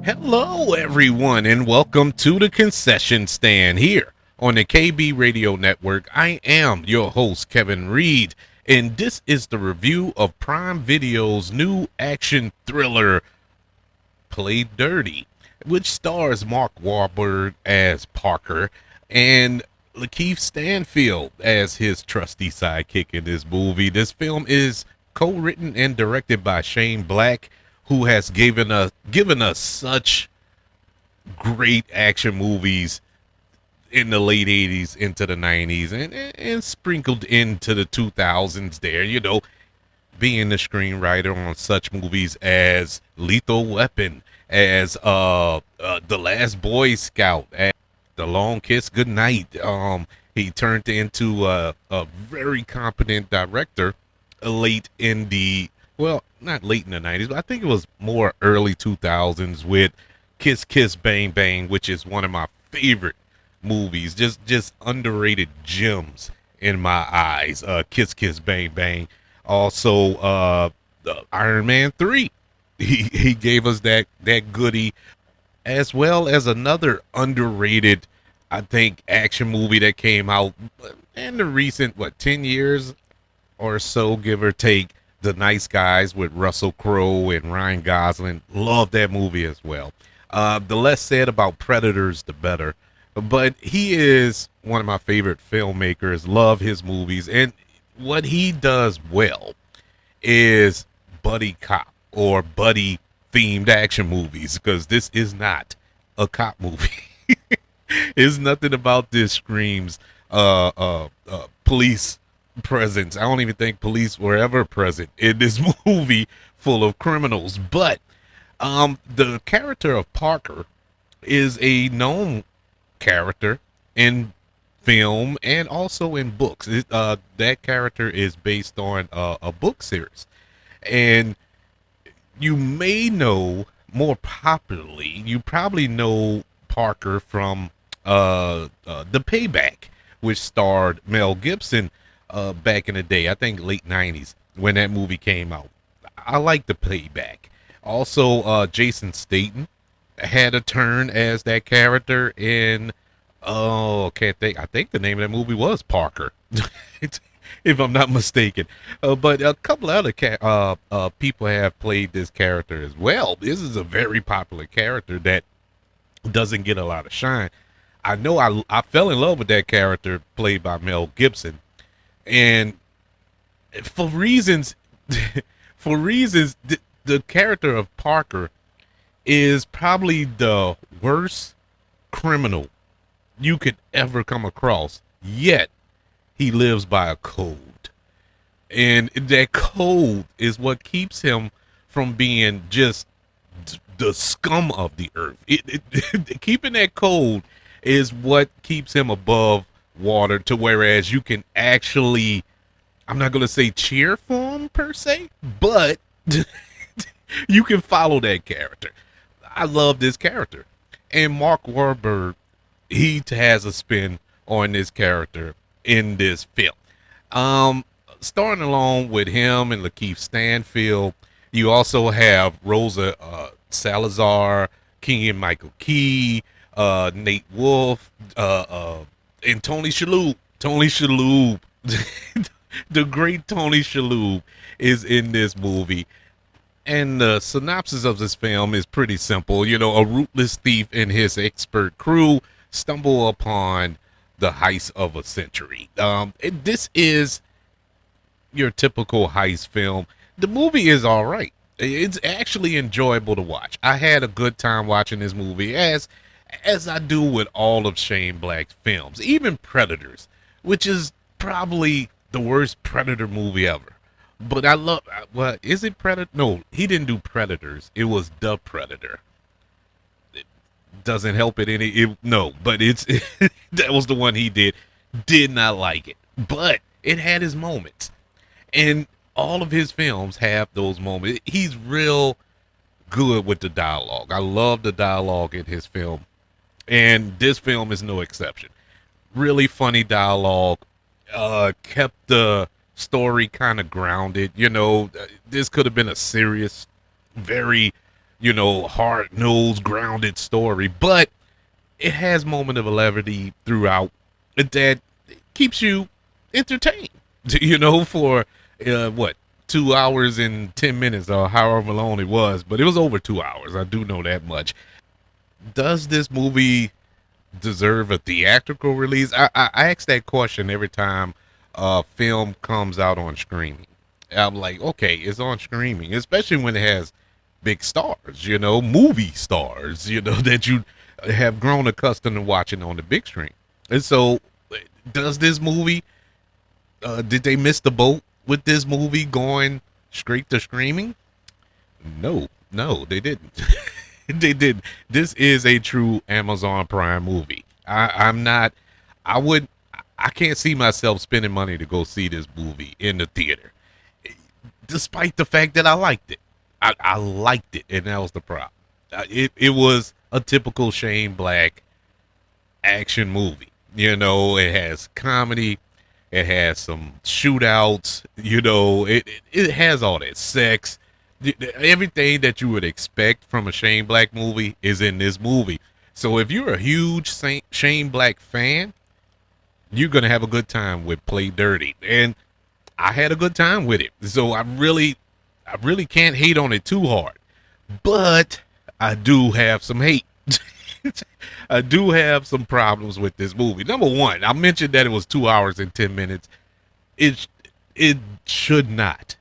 Hello, everyone, and welcome to the concession stand here on the KB Radio Network. I am your host, Kevin Reed, and this is the review of Prime Video's new action thriller, Played Dirty, which stars Mark Wahlberg as Parker and LaKeith Stanfield as his trusty sidekick in this movie. This film is co-written and directed by Shane Black, who has given us such great action movies in the late 80s into the 90s and sprinkled into the 2000s there, being the screenwriter on such movies as Lethal Weapon, as The Last Boy Scout, as The Long Kiss Goodnight. He turned into a very competent director late in the, well, not late in the 90s, but I think it was more early 2000s with Kiss Kiss Bang Bang, which is one of my favorite movies, just underrated gems in my eyes. Kiss Kiss Bang Bang. Also, Iron Man 3. He gave us that goodie, as well as another underrated, I think, action movie that came out in the recent 10 years or so, give or take. The Nice Guys with Russell Crowe and Ryan Gosling. Love that movie as well. The less said about Predators, the better. But he is one of my favorite filmmakers. Love his movies. And what he does well is buddy cop or buddy themed action movies, because this is not a cop movie. It's nothing about this screams police presence. I don't even think police were ever present in this movie full of criminals. But the character of Parker is a known character in film and also in books. That character is based on a book series, and you may know, more popularly, you probably know Parker from The Payback, which starred Mel Gibson back in the day. I think late 90s when that movie came out. I like The Payback. Also, Jason Statham had a turn as that character in, can't think. I think the name of that movie was Parker, if I'm not mistaken. But a couple other people have played this character as well. This is a very popular character that doesn't get a lot of shine. I know I fell in love with that character played by Mel Gibson, and for reasons, the character of Parker is probably the worst criminal you could ever come across. Yet he lives by a code, and that code is what keeps him from being just the scum of the earth. Keeping that code is what keeps him above water, to whereas you can actually, I'm not going to say cheer for him per se, but you can follow that character. I love this character. And Mark Wahlberg, he has a spin on this character in this film. Starting along with him and LaKeith Stanfield, you also have Rosa Salazar, Keegan-Michael Key, Nat Wolff, and Tony Shalhoub. Tony Shalhoub, the great Tony Shalhoub, is in this movie. And the synopsis of this film is pretty simple. A ruthless thief and his expert crew stumble upon the heist of a century. This is your typical heist film. The movie is all right. It's actually enjoyable to watch. I had a good time watching this movie, as I do with all of Shane Black's films, even Predators, which is probably the worst Predator movie ever. But I love, well, is it Predator? No, he didn't do Predators. It was The Predator. It doesn't help it any. No, but it's that was the one he did. Did not like it, but it had his moments, and all of his films have those moments. He's real good with the dialogue. I love the dialogue in his film, and this film is no exception. Really funny dialogue. Kept the story kind of grounded. This could have been a serious, very hard-nosed, grounded story, but it has moment of levity throughout that keeps you entertained, for what, 2 hours and 10 minutes or however long it was, but it was over 2 hours. I do know that much. Does this movie deserve a theatrical release? I ask that question every time a film comes out on streaming. I'm like, okay, it's on streaming, especially when it has big stars, movie stars, that you have grown accustomed to watching on the big screen. And so, does this movie, did they miss the boat with this movie going straight to streaming? No, they didn't. They did. This is a true Amazon Prime movie. I can't see myself spending money to go see this movie in the theater, despite the fact that I liked it. I liked it, and that was the problem. It was a typical Shane Black action movie. It has comedy, it has some shootouts. It has all that sex. Everything that you would expect from a Shane Black movie is in this movie. So if you're a huge Shane Black fan, you're gonna have a good time with Play Dirty, and I had a good time with it. So I really can't hate on it too hard, but I do have some hate. I do have some problems with this movie. Number one, I mentioned that it was 2 hours and 10 minutes. It should not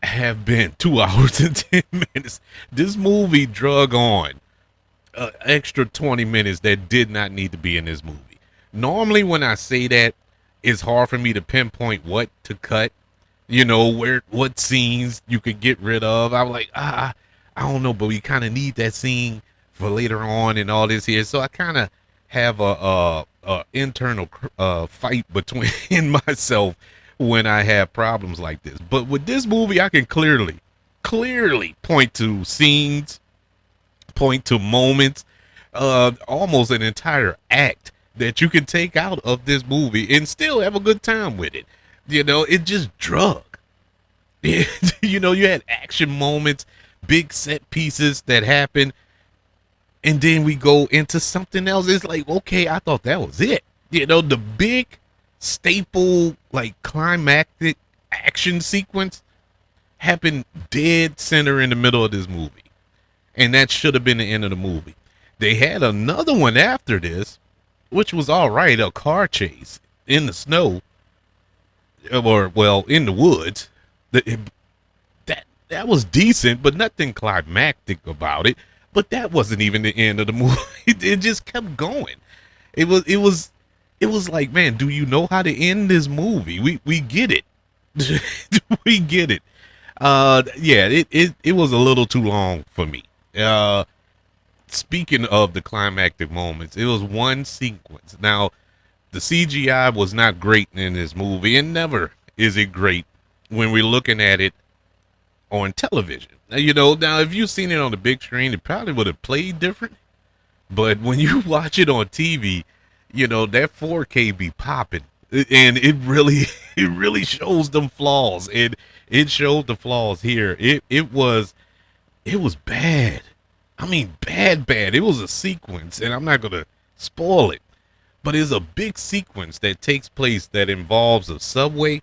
have been 2 hours and 10 minutes. This movie drug on an extra 20 minutes that did not need to be in this movie. Normally when I say that, it's hard for me to pinpoint what to cut, what scenes you could get rid of. I'm like, I don't know, but we kind of need that scene for later on and all this here. So I kind of have a internal fight between myself when I have problems like this. But with this movie, I can clearly point to scenes, point to moments, almost an entire act that you can take out of this movie and still have a good time with it. It just drug. You had action moments, big set pieces that happen, and then we go into something else. It's like, okay, I thought that was it. The big staple, like, climactic action sequence happened dead center in the middle of this movie, and that should have been the end of the movie. They had another one after this, which was all right, a car chase in the snow, or well, in the woods. That was decent, but nothing climactic about it. But that wasn't even the end of the movie. It just kept going. It was like, man, do you know how to end this movie? We get it. We get it. It was a little too long for me. Speaking of the climactic moments, it was one sequence. Now, the CGI was not great in this movie, and never is it great when we're looking at it on television. Now if you've seen it on the big screen, it probably would have played different. But when you watch it on TV, that 4K be popping, and it really shows them flaws. It showed the flaws here. It was bad. I mean, bad. It was a sequence, and I'm not gonna spoil it, but it's a big sequence that takes place that involves a subway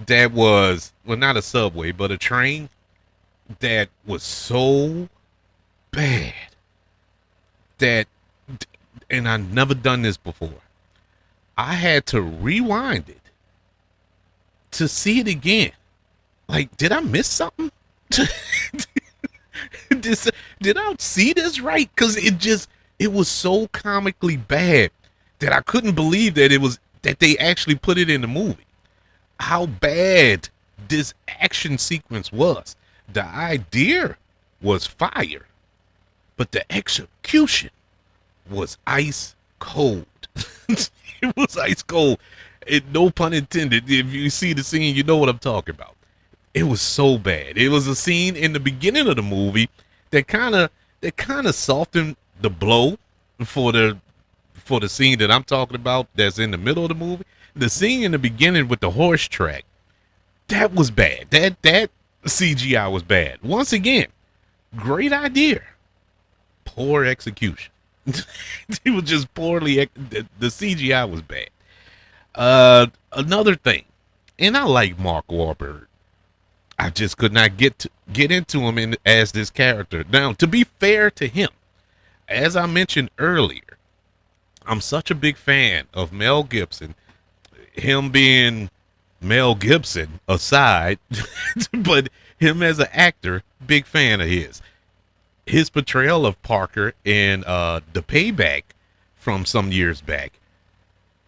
that was, well, not a subway, but a train that was so bad that, and I've never done this before, I had to rewind it to see it again. Like, did I miss something? Did I see this right? Because it was so comically bad that I couldn't believe that they actually put it in the movie. How bad this action sequence was. The idea was fire, but the execution was ice cold. It was ice cold. No pun intended. If you see the scene, you know what I'm talking about. It was so bad. It was a scene in the beginning of the movie that kind of softened the blow for the scene that I'm talking about that's in the middle of the movie. The scene in the beginning with the horse track, that was bad. That CGI was bad. Once again, Great idea, poor execution. It was just the CGI was bad. Another thing, and I like Mark Wahlberg. I just could not get into him as this character. Now, to be fair to him, as I mentioned earlier, I'm such a big fan of Mel Gibson. Him being Mel Gibson aside, but him as an actor, big fan of his. His portrayal of Parker in The Payback from some years back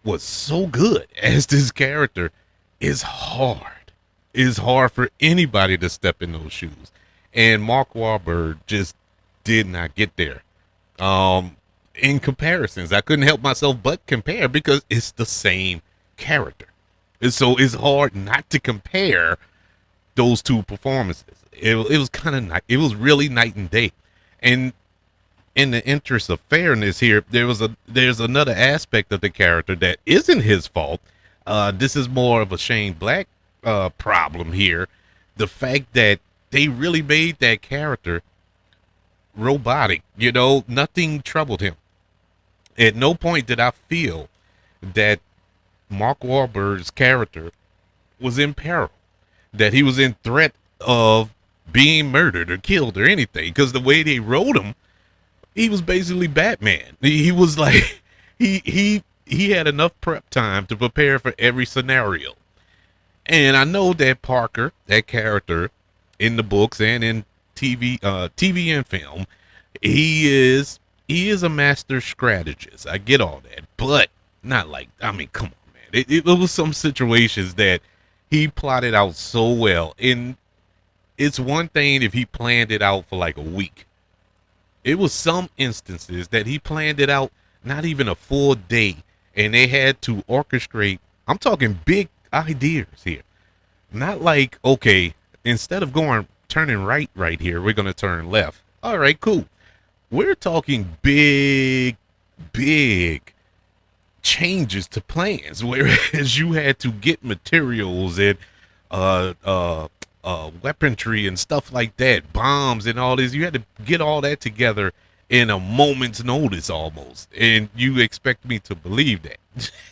was so good as this character is hard. It's hard for anybody to step in those shoes. And Mark Wahlberg just did not get there. In comparisons, I couldn't help myself but compare because it's the same character. And so it's hard not to compare those two performances. It was kind of it was really night and day. And in the interest of fairness here, there's another aspect of the character that isn't his fault. This is more of a Shane Black problem here. The fact that they really made that character robotic. You know, nothing troubled him. At no point did I feel that Mark Wahlberg's character was in peril, that he was in threat of being murdered or killed or anything. Because the way they wrote him, he was basically Batman. He was like he had enough prep time to prepare for every scenario. And I know that Parker, that character in the books and in TV and film, he is a master strategist. I get all that, but not like, I mean, come on, man. It was some situations that he plotted out so well. And it's one thing if he planned it out for like a week. It was some instances that he planned it out not even a full day, and they had to orchestrate. I'm talking big ideas here. Not like, okay, instead of turning right here, we're going to turn left. All right, cool. We're talking big changes to plans, whereas you had to get materials and weaponry and stuff like that, bombs and all this. You had to get all that together in a moment's notice almost. And you expect me to believe that,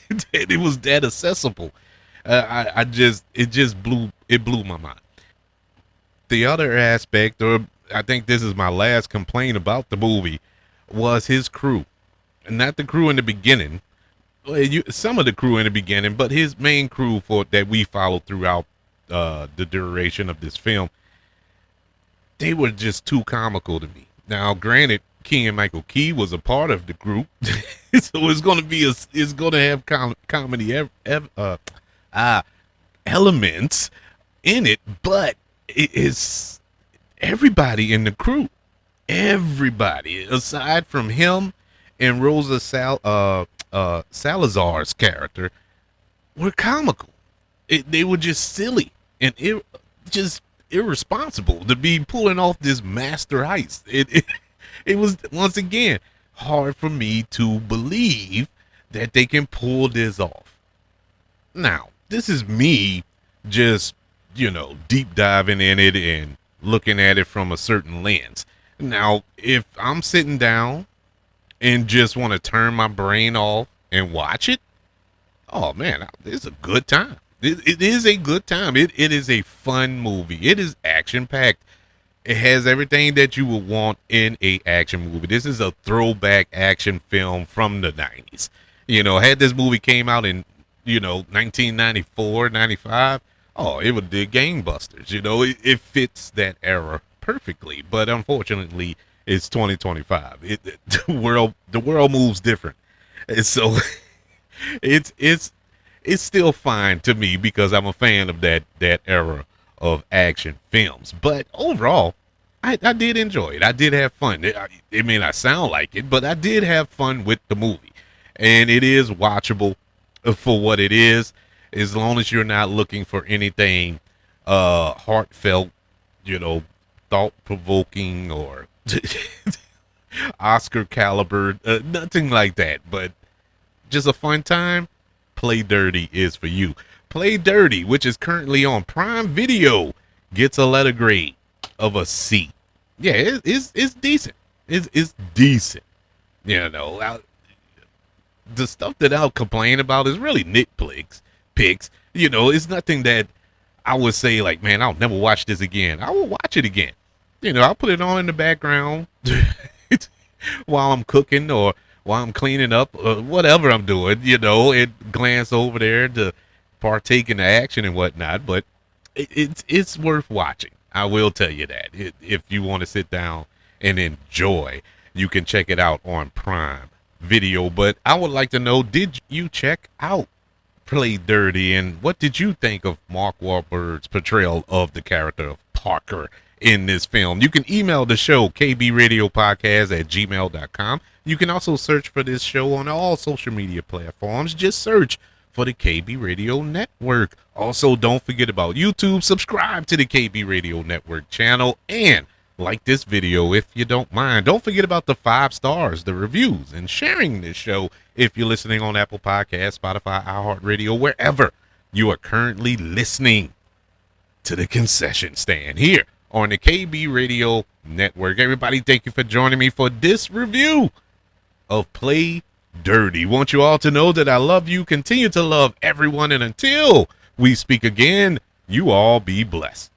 that it was that accessible. It blew my mind. The other aspect, or I think this is my last complaint about the movie, was his crew. Not the crew in the beginning. Some of the crew in the beginning, but his main crew that we followed throughout the duration of this film, they were just too comical to me. Now, granted, Keegan-Michael Key was a part of the group, so it's going to have comedy elements in it, but it is everybody in the crew, everybody aside from him and Rosa Salazar's character were comical. They were just silly and just irresponsible to be pulling off this master heist. It was, once again, hard for me to believe that they can pull this off. Now, this is me just, deep diving in it and looking at it from a certain lens. Now, if I'm sitting down and just want to turn my brain off and watch it, oh man, it's a good time. It is a good time. It is a fun movie. It is action packed. It has everything that you would want in a action movie. This is a throwback action film from the 90s. Had this movie came out in 1994, 95, oh, it would do gangbusters. It fits that era perfectly. But unfortunately, it's 2025. The world moves different, and so it's still fine to me because I'm a fan of that era of action films. But overall, I did enjoy it. I did have fun. It may not sound like it, but I did have fun with the movie, and it is watchable for what it is, as long as you're not looking for anything heartfelt, thought-provoking or Oscar caliber, nothing like that. But just a fun time. Play Dirty is for you. Play Dirty, which is currently on Prime Video, gets a letter grade of a C. Yeah, it's decent. It's decent. You know, the stuff that I'll complain about is really nitpicks. Picks. You know, it's nothing that I would say like, man, I'll never watch this again. I will watch it again. You know, I'll put it on in the background while I'm cooking or while I'm cleaning up or whatever I'm doing. You know, and glance over there to partake in the action and whatnot. But it's worth watching. I will tell you that. If you want to sit down and enjoy, you can check it out on Prime Video. But I would like to know, did you check out Play Dirty, and what did you think of Mark Wahlberg's portrayal of the character of Parker in this film? You can email the show, kbradiopodcast@gmail.com. You can also search for this show on all social media platforms. Just search for the KB Radio Network. Also, don't forget about YouTube. Subscribe to the KB Radio Network channel and like this video if you don't mind. Don't forget about the 5 stars, the reviews, and sharing this show if you're listening on Apple Podcasts, Spotify, iHeartRadio, wherever you are currently listening to the concession stand here on the KB Radio Network. Everybody, thank you for joining me for this review of Play Dirty. Want you all to know that I love you, continue to love everyone, and until we speak again, you all be blessed.